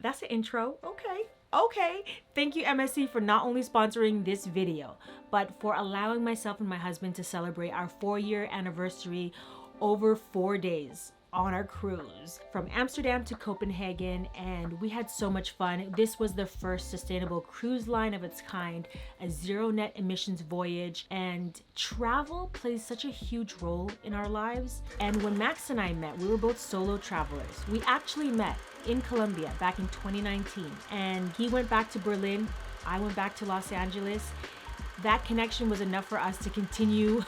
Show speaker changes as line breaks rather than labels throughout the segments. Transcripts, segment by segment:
That's the intro. Okay. Thank you, MSC, for not only sponsoring this video, but for allowing myself and my husband to celebrate our 4-year anniversary over 4 days on our cruise from Amsterdam to Copenhagen, and we had so much fun. This was the first sustainable cruise line of its kind, a zero net emissions voyage, and travel plays such a huge role in our lives. And when Max and I met, we were both solo travelers. We actually met in Colombia back in 2019, and he went back to Berlin, I went back to Los Angeles. That connection was enough for us to continue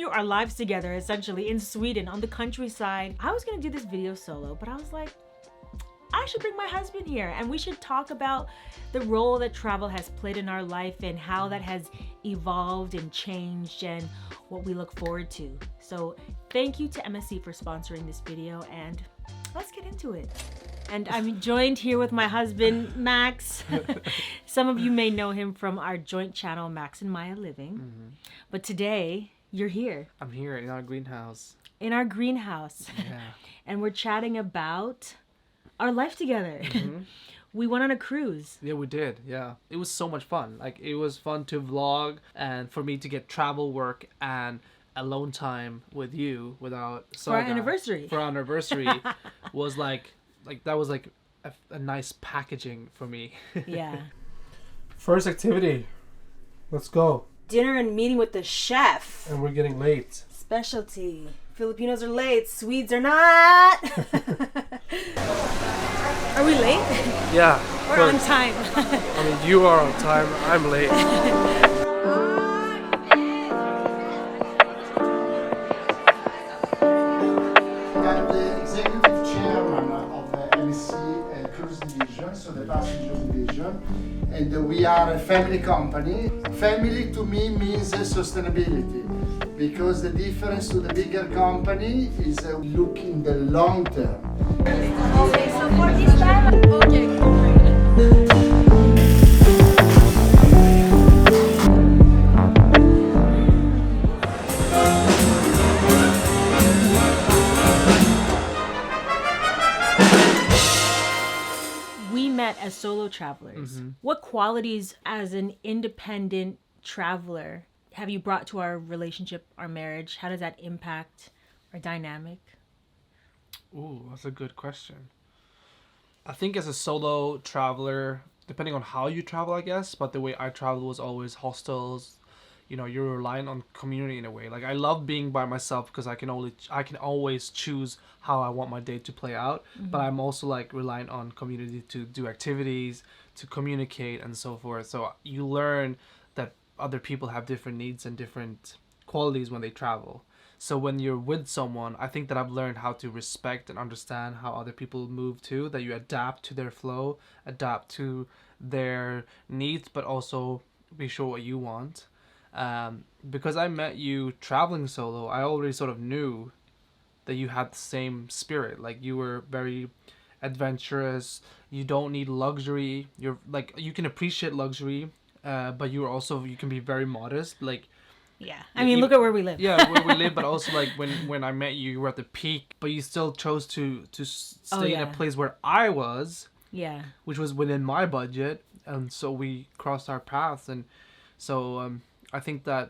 our lives together, essentially in Sweden on the countryside. I was gonna do this video solo, but I was like, I should bring my husband here and we should talk about the role that travel has played in our life and how that has evolved and changed and what we look forward to. So thank you to MSC for sponsoring this video, and let's get into it. And I'm joined here with my husband, Max. Some of you may know him from our joint channel, Max and Maya Living. Mm-hmm. But today, you're here.
I'm here in our greenhouse.
In our greenhouse.
Yeah.
And we're chatting about our life together. Mm-hmm. We went on a cruise.
Yeah, we did. Yeah. It was so much fun. Like, it was fun to vlog and for me to get travel work and alone time with you without Saga.
For our anniversary.
For our anniversary was like that was like a nice packaging for me.
Yeah.
First activity. Let's go.
Dinner and meeting with the chef.
And we're getting late.
Specialty. Filipinos are late. Swedes are not. Are we late?
Yeah.
We're on time.
I mean, you are on time. I'm late.
And we are a family company. Family to me means sustainability, because the difference to the bigger company is look in the long term.
Okay, so for this time, okay.
As solo travelers, what qualities as an independent traveler have you brought to our relationship, our marriage? How does that impact our dynamic?
Ooh, that's a good question. I think as a solo traveler, depending on how you travel, I guess, but the way I traveled was always hostels. You know, you're relying on community in a way. Like, I love being by myself because I can always choose how I want my day to play out. Mm-hmm. But I'm also like relying on community to do activities, to communicate, and so forth. So you learn that other people have different needs and different qualities when they travel. So when you're with someone, I think that I've learned how to respect and understand how other people move too. That you adapt to their flow, adapt to their needs, but also be sure what you want. Because I met you traveling solo, I already sort of knew that you had the same spirit. Like, you were very adventurous. You don't need luxury. You're like, you can appreciate luxury, but you can be very modest. Like,
yeah, I mean, look at where we live.
Yeah, where we live. But also, like, when I met you, you were at the peak, but you still chose to stay in a place where I was.
Yeah,
which was within my budget, and so we crossed our paths, and so I think the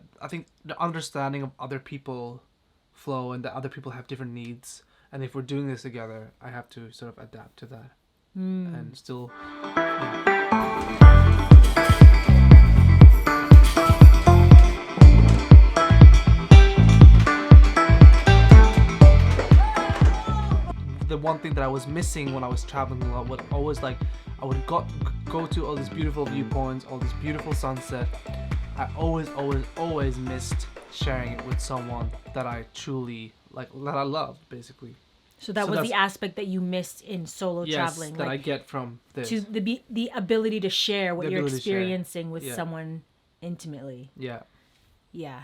understanding of other people flow and that other people have different needs, and if we're doing this together, I have to sort of adapt to that and still. Yeah. The one thing that I was missing when I was traveling a lot would always I would go to all these beautiful viewpoints, all this beautiful sunset. I always missed sharing it with someone that I truly that I loved, basically.
So that was the aspect that you missed in solo traveling.
Yes, that I get from this.
To the ability to share what you're experiencing with someone intimately.
Yeah.
Yeah.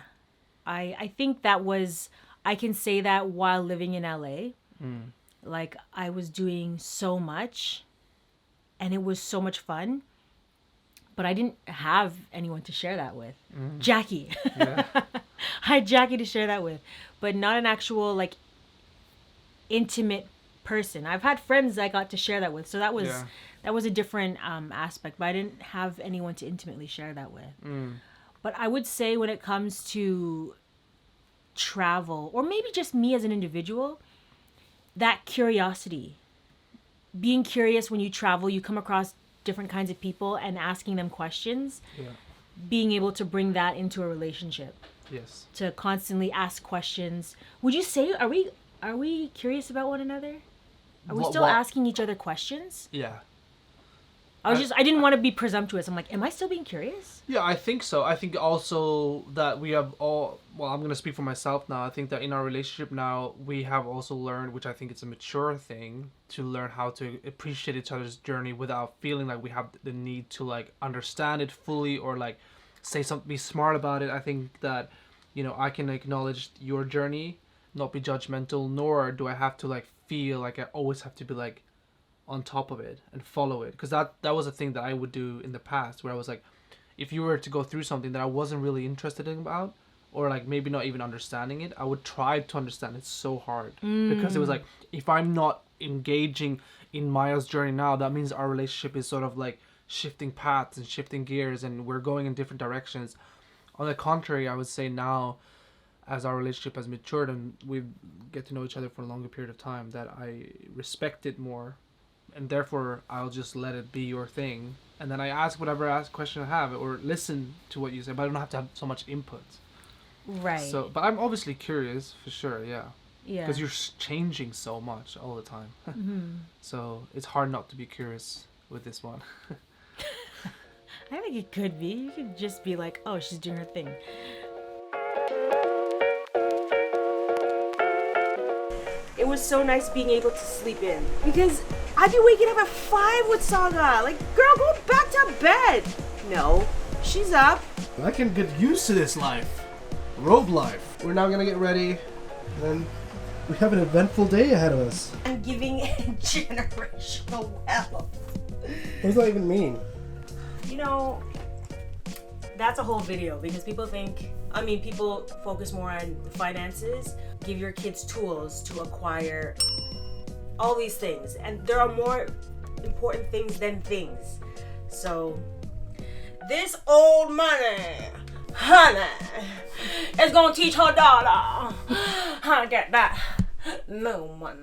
I think that was, I can say that while living in LA. Like, I was doing so much and it was so much fun, but I didn't have anyone to share that with. Jackie. Yeah. I had Jackie to share that with, but not an actual, like, intimate person. I've had friends I got to share that with, so that was
Yeah.
that was a different aspect, but I didn't have anyone to intimately share that with. But I would say when it comes to travel, or maybe just me as an individual, that curiosity, being curious when you travel, you come across different kinds of people and asking them questions,
Yeah.
being able to bring that into a relationship,
Yes.
to constantly ask questions. Would you say, are we curious about one another? Are we still asking each other questions?
Yeah.
I didn't want to be presumptuous. I'm like, am I still being curious?
Yeah, I think so. I think also that we have all, well, I'm going to speak for myself now. I think that in our relationship now, we have also learned, which I think it's a mature thing, to learn how to appreciate each other's journey without feeling like we have the need to like understand it fully or like say something, be smart about it. I think that, you know, I can acknowledge your journey, not be judgmental, nor do I have to like feel like I always have to be like on top of it and follow it, because that was a thing that I would do in the past, where I was like, if you were to go through something that I wasn't really interested in about, or like maybe not even understanding it, I would try to understand it so hard, because it was like, if I'm not engaging in Maya's journey now, that means our relationship is sort of like shifting paths and shifting gears and we're going in different directions. On the contrary, I would say now, as our relationship has matured and we get to know each other for a longer period of time, that I respect it more, and therefore I'll just let it be your thing, and then I ask whatever question I have or listen to what you say, but I don't have to have so much input.
Right.
So, but I'm obviously curious for sure, yeah,
yeah.
because you're changing so much all the time. So it's hard not to be curious with this one.
I think it could be. You could just be like, oh, she's doing her thing. It was so nice being able to sleep in, because I'd be waking up at 5 with Saga. Like, girl, go back to bed. No, she's up.
I can get used to this life. Robe life. We're now gonna get ready, and we have an eventful day ahead of us.
I'm giving generational wealth.
What does that even mean?
You know, that's a whole video, because people focus more on finances. Give your kids tools to acquire all these things, and there are more important things than things. So this old money, honey, is gonna teach her daughter how to get that new money.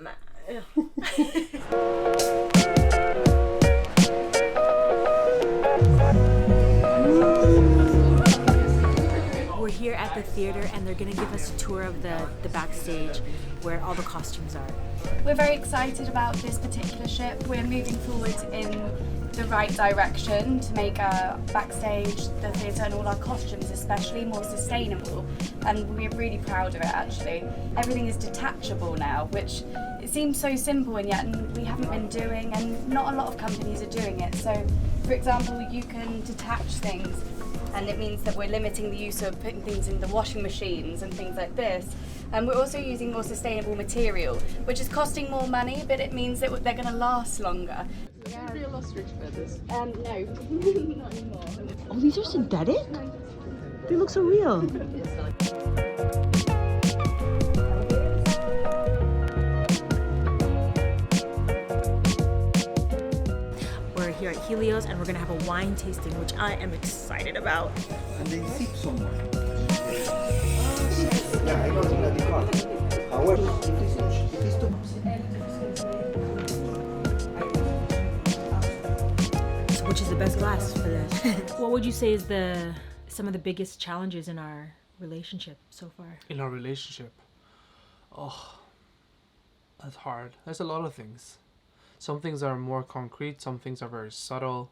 We're here at the theater, and they're gonna give us a tour of the backstage where all the costumes are.
We're very excited about this particular ship. We're moving forward in the right direction to make our backstage, the theatre and all our costumes especially more sustainable, and we're really proud of it actually. Everything is detachable now, which it seems so simple and yet we haven't been doing, and not a lot of companies are doing it. So for example, you can detach things, and it means that we're limiting the use of putting things in the washing machines and things like this. And we're also using more sustainable material, which is costing more money, but it means that they're going to last longer.
Yeah. Real ostrich feathers?
No, not anymore.
Oh, these are synthetic? They look so real. We're here at Helios, and we're gonna have a wine tasting, which I am excited about.
And they sip somewhere. Yeah, I got it. However, it is too
So which is the best glass for this? What would you say is some of the biggest challenges in our relationship so far?
In our relationship, oh, that's hard. There's a lot of things. Some things are more concrete, some things are very subtle.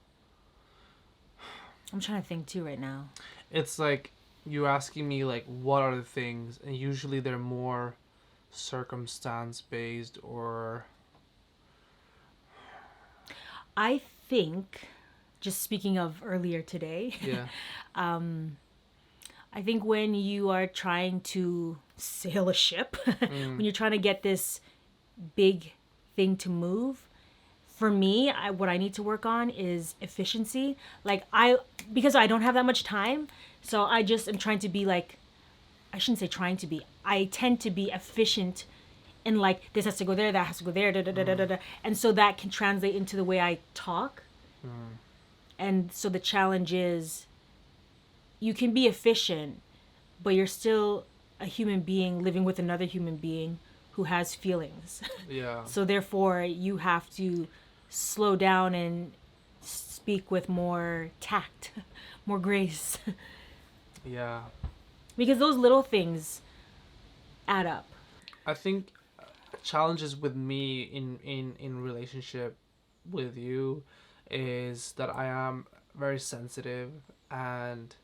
I'm trying to think too right now.
It's like you asking me like what are the things, and usually they're more circumstance based, or
I think, just speaking of earlier today,
yeah.
I think when you are trying to sail a ship, when you're trying to get this big thing to move, for me, what I need to work on is efficiency. Like because I don't have that much time, so I just am trying to be like, I shouldn't say trying to be, I tend to be efficient and like this has to go there, that has to go there, da da da da da, and so that can translate into the way I talk. And so the challenge is, you can be efficient, but you're still a human being living with another human being who has feelings.
Yeah.
So therefore, you have to slow down and speak with more tact, more grace,
Yeah.
because those little things add up.
I think challenges with me in relationship with you is that I am very sensitive, and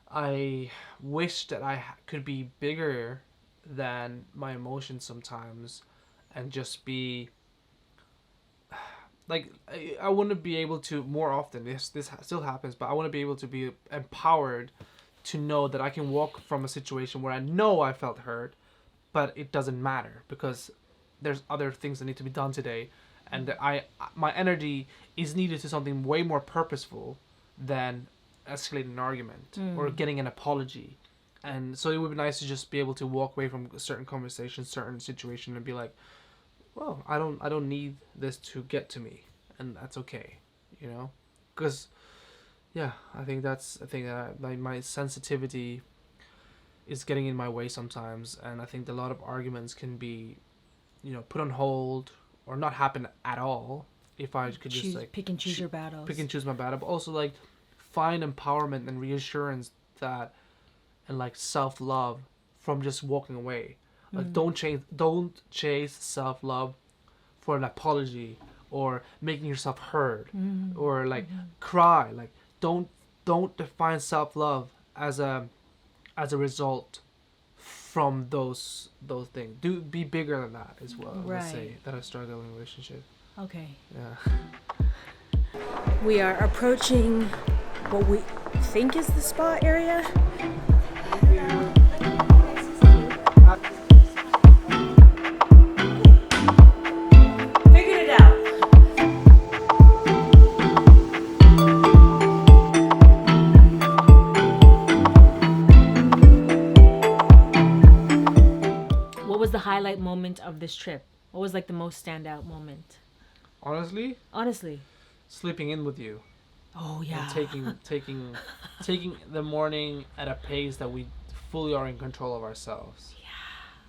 I wish that I could be bigger than my emotions sometimes, and just be like, I want to be able to more often. This still happens, but I want to be able to be empowered to know that I can walk from a situation where I know I felt hurt, but it doesn't matter because there's other things that need to be done today, and that my energy is needed to something way more purposeful than escalating an argument or getting an apology. And so it would be nice to just be able to walk away from a certain conversation, certain situation, and be like, well, I don't need this to get to me, and that's okay, you know, because yeah, I think that's a thing that like my sensitivity is getting in my way sometimes, and I think a lot of arguments can be, you know, put on hold or not happen at all if I could just like
pick and choose your battles.
Pick and choose my battle, but also like find empowerment and reassurance that, and like self-love from just walking away. Like don't chase self-love for an apology or making yourself heard or like cry. Like don't define self-love as a result from those things. Be bigger than that as well.
Right.
I would say that I struggle in a relationship.
Okay.
Yeah.
We are approaching what we think is the spa area. Figured it out. What was the highlight moment of this trip? What was like the most standout moment?
Honestly, sleeping in with you.
Oh yeah.
And taking the morning at a pace that we fully are in control of ourselves.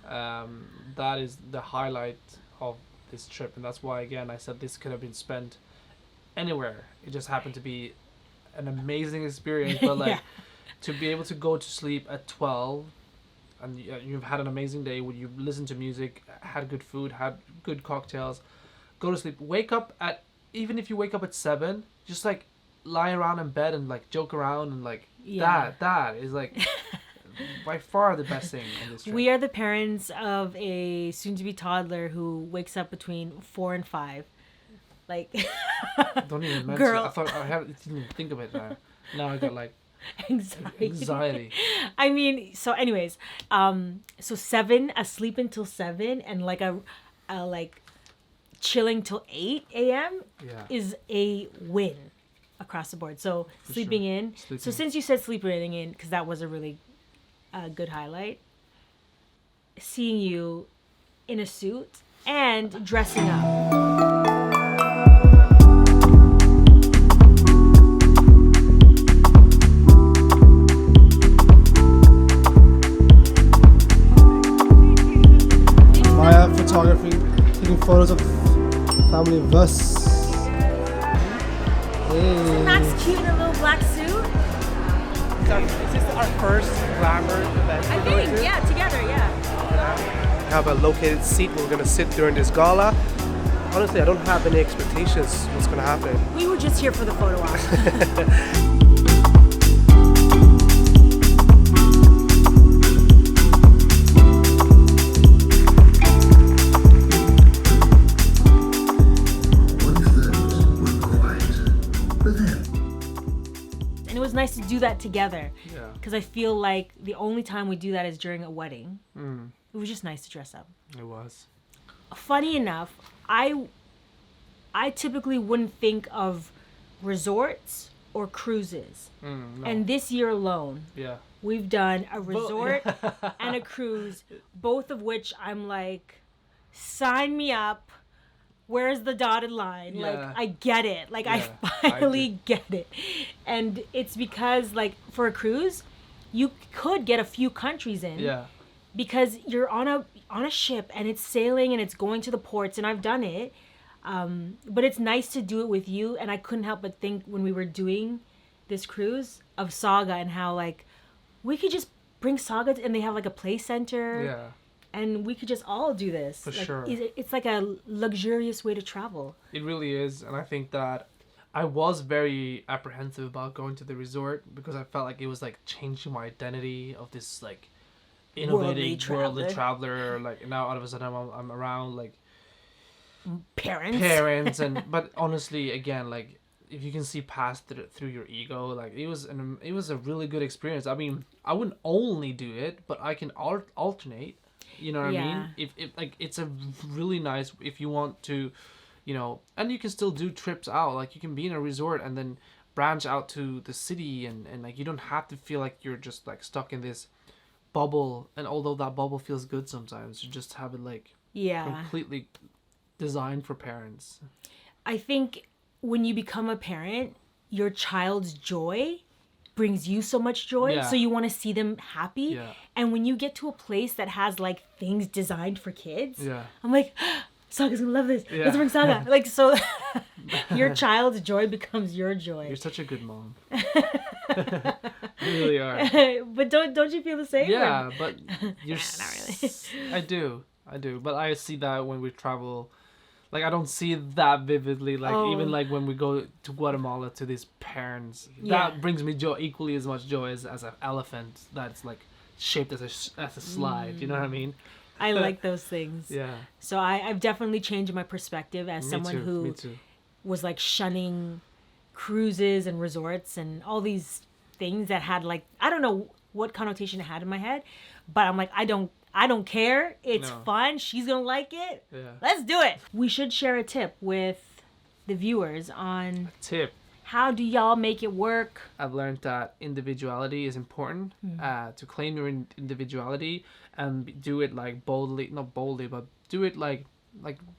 Yeah. That is the highlight of this trip, and that's why again I said this could have been spent anywhere. It just happened to be an amazing experience, but like to be able to go to sleep at 12 and you've had an amazing day where you've listened to music, had good food, had good cocktails, go to sleep, wake up at, even if you wake up at 7, just like lie around in bed and like joke around and like that is like by far the best thing on this trip.
We are the parents of a soon-to-be toddler who wakes up between 4 and 5. Like,
don't even mention
girl.
it. I thought I didn't even think of it now. Now I got like anxiety.
I mean, so anyways, so 7, asleep until 7, and like a like chilling till 8 a.m. is a win across the board. So sleeping in. So since you said sleeping in, because that was a really good highlight, seeing you in a suit and dressing up.
Photography, taking photos of family of us. Hey.
Max cute in a little black suit.
Is this our first glamour event?
I think, yeah, together, yeah.
We have a located seat where we're going to sit during this gala. Honestly, I don't have any expectations what's going to happen.
We were just here for the photo op. Nice to do that together, because I feel like the only time we do that is during a wedding. It was just nice to dress up.
It was.
Funny enough, I typically wouldn't think of resorts or cruises,
no.
And this year alone,
we've
done a resort and a cruise, both of which I'm like, sign me up. Where's the dotted line? Like,
Yeah.
I get it. Like,
Yeah,
I finally get it. And it's because, like, for a cruise, you could get a few countries in.
Yeah.
Because you're on a ship and it's sailing and it's going to the ports, and I've done it. But it's nice to do it with you. And I couldn't help but think when we were doing this cruise of Saga and how, like, we could just bring Saga and they have, like, a play center.
Yeah.
And we could just all do this.
For
like,
sure.
It's like a luxurious way to travel.
It really is, and I think that I was very apprehensive about going to the resort because I felt like it was like changing my identity of this like innovative worldly traveler. Like now, all of a sudden, I'm around like parents, and but honestly, again, like if you can see past through your ego, like it was a really good experience. I mean, I wouldn't only do it, but I can alternate. You know what I mean? If like it's a really nice if you want to, you know, and you can still do trips out. Like you can be in a resort and then branch out to the city and like you don't have to feel like you're just like stuck in this bubble. And although that bubble feels good sometimes, you just have it like completely designed for parents.
I think when you become a parent, your child's joy brings you so much joy, so you want to see them happy. And when you get to a place that has like things designed for kids, I'm like, Saga's gonna love this. Let's bring Saga. Like, so your child's joy becomes your joy.
You're such a good mom. You really are.
But don't you feel the same?
Yeah, but you're
not really.
I do, but I see that when we travel. Like, I don't see it that vividly. Like, even like when we go to Guatemala to these parents, that brings me joy, equally as much joy as an elephant that's like shaped as a slide. You know what I mean?
I like those things.
Yeah.
So I've definitely changed my perspective as someone who was like shunning cruises and resorts and all these things that had like, I don't know what connotation it had in my head, but I'm like, I don't care. It's fun. She's gonna like it.
Yeah.
Let's do it. We should share a tip with the viewers on how do y'all make it work.
I've learned that individuality is important. To claim your individuality and do it like not boldly, but do it like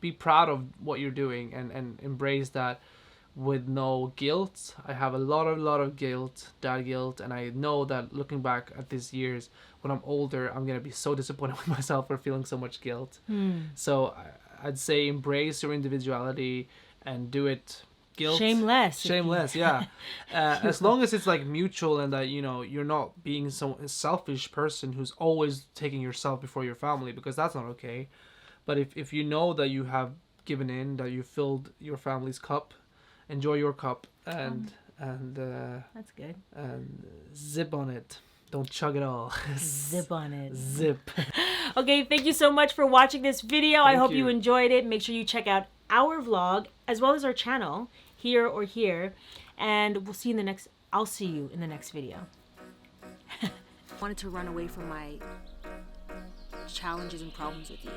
be proud of what you're doing and embrace that with no guilt. I have a lot of guilt, dad guilt, and I know that looking back at these years, when I'm older, I'm gonna be so disappointed with myself for feeling so much guilt. So I'd say embrace your individuality and do it shameless, yeah. As long as it's like mutual and that, you know, you're not being so a selfish person who's always taking yourself before your family, because that's not okay. But if you know that you have given in, that you filled your family's cup, enjoy your cup and
that's good.
And zip on it. Don't chug it all.
Zip on it.
Zip.
Okay, thank you so much for watching this video. I hope you enjoyed it. Make sure you check out our vlog as well as our channel, here or here, and we'll see you in the next. I'll see you in the next video. I wanted to run away from my challenges and problems with you.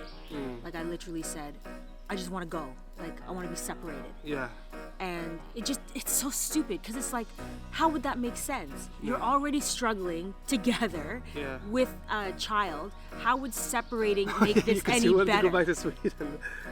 Like I literally said, I just want to go. Like I want to be separated.
Yeah.
And it's so stupid because it's like, how would that make sense? You're already struggling together with a child. How would separating make this any better?
To go back to Sweden.